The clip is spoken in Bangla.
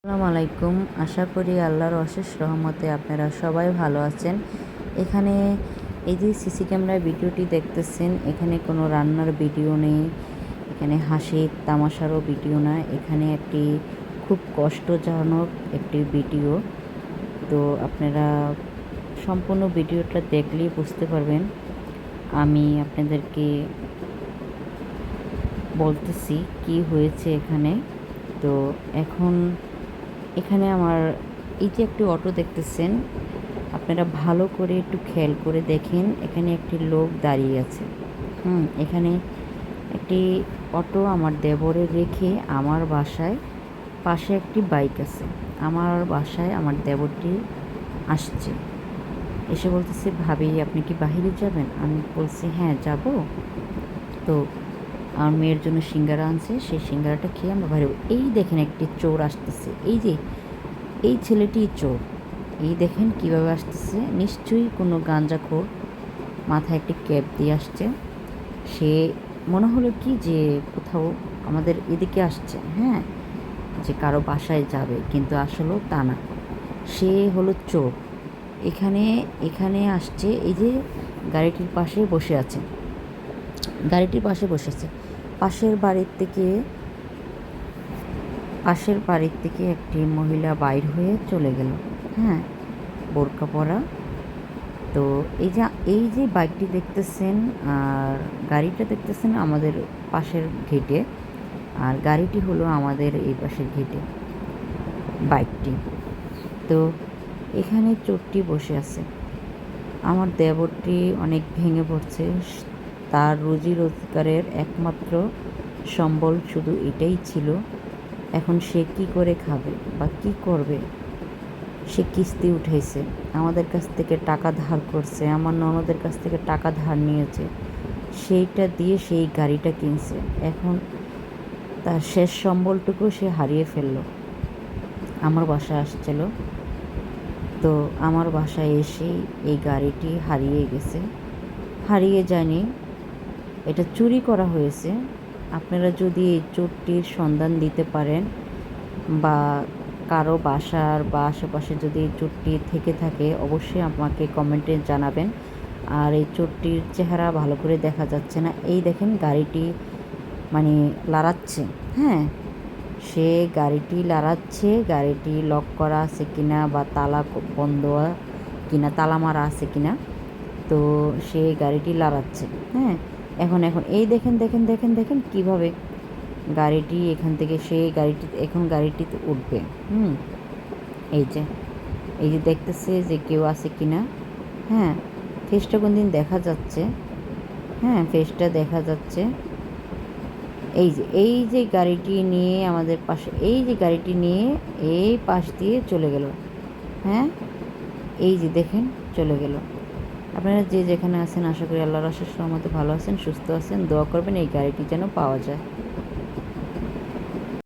আসসালামু আলাইকুম। আশা করি আল্লাহর অশেষ রহমতে আপনারা সবাই ভালো আছেন। এখানে এই যে সিসি ক্যামেরার ভিডিওটি দেখতেছেন, এখানে কোনো রান্নার ভিডিও নেই, এখানে হাসির তামাশারও ভিডিও না, এখানে একটি খুব কষ্টজনক একটি ভিডিও। তো আপনারা সম্পূর্ণ ভিডিওটা দেখলেই বুঝতে পারবেন। আমি আপনাদেরকে বলতেছি কি হয়েছে এখানে। তো এখন এখানে আমার এই যে একটি অটো দেখতেছেন, আপনারা ভালো করে একটু খেয়াল করে দেখেন, এখানে একটি লোক দাঁড়িয়ে আছে। এখানে একটি অটো আমার দেবরে রেখে আমার বাসায় পাশে একটি বাইক আছে। আমার বাসায় আমার দেবরটি আসছে, এসে বলতেছে, ভাবি আপনি কি বাহিরে যাবেন? আমি বলছি হ্যাঁ যাব। তো আমার মেয়ের জন্য সিঙ্গারা আনছে, সেই সিঙ্গারাটা খেয়ে আমরা বাইরে। এই দেখেন একটি চোর আসতেছে, এই যে এই ছেলেটি চোর। এই দেখেন কিভাবে আসতেছে, নিশ্চয়ই কোনো গাঁজাখোর, মাথায় একটি ক্যাপ দিয়ে আসছে। সে মনে হলো কি যে কোথাও আমাদের এদিকে আসছে, হ্যাঁ, যে কারো বাসায় যাবে, কিন্তু আসলেও তা না, সে হলো চোর। এখানে এখানে আসছে, এই যে গাড়িটির পাশে বসে আছে, গাড়িটির পাশে বসে আছে। পাশের বাড়ির থেকে একটি মহিলা বাইর হয়ে চলে গেল, হ্যাঁ, বোরকা পরা। তো এই যে বাইকটি দেখতেছেন আর গাড়িটা দেখতেছেন আমাদের পাশের গেটে, আর গাড়িটি হলো আমাদের এই পাশের গেটে, বাইকটি। তো এখানে চোরটি বসে আছে। আমার দেবরটি অনেক ভেঙে পড়ছে। তার রুজি রোজগারের একমাত্র সম্বল শুধু এটাই ছিল। এখন সে কি করে খাবে বা কি করবে? সে কিস্তি উঠেছে, আমাদের কাছ থেকে টাকা ধার করছে, আমার ননদের কাছ থেকে টাকা ধার নিয়েছে, সেইটা দিয়ে সেই গাড়িটা কিনছে। এখন তার শেষ সম্বলটুকু সে হারিয়ে ফেললো। আমার বাসায় আসছিল, তো আমার বাসায় এসেই এই গাড়িটি হারিয়ে গেছে। হারিয়ে যায়নি, এটা চুরি করা হয়েছে। আপনারা যদি এই চোরটির সন্ধান দিতে পারেন বা কারো বাসার বা আশেপাশে যদি এই চোরটি থেকে থাকে, অবশ্যই আমাকে কমেন্টে জানাবেন। আর এই চোরটির চেহারা ভালো করে দেখা যাচ্ছে না। এই দেখেন গাড়িটি মানে লাড়াচ্ছে, হ্যাঁ, সে গাড়িটি লাড়াচ্ছে, গাড়িটি লক করা আছে কিনা বা তালা বন্ধ কিনা, তালা মারা আছে কিনা। তো সে গাড়িটি লাড়াচ্ছে, হ্যাঁ। এখন এখন এই দেখেন দেখেন দেখেন দেখেন কীভাবে গাড়িটি এখান থেকে, সে গাড়িটি এখন গাড়িটিতে উঠবে। এই যে এই যে দেখতেছে যে কেউ আছে কিনা, হ্যাঁ, ফেসটা কোন দিন দেখা যাচ্ছে, হ্যাঁ, ফেসটা দেখা যাচ্ছে। এই যে গাড়িটি নিয়ে আমাদের পাশে, এই যে গাড়িটি নিয়ে এই পাশ দিয়ে চলে গেল, হ্যাঁ, এই যে দেখেন চলে গেল। আপনারা যে যেখানে আছেন, আশা করি আল্লাহর অশেষ রহমতে ভালো আছেন, সুস্থ আছেন। দোয়া করবেন এই গাড়িটি যেন পাওয়া যায়।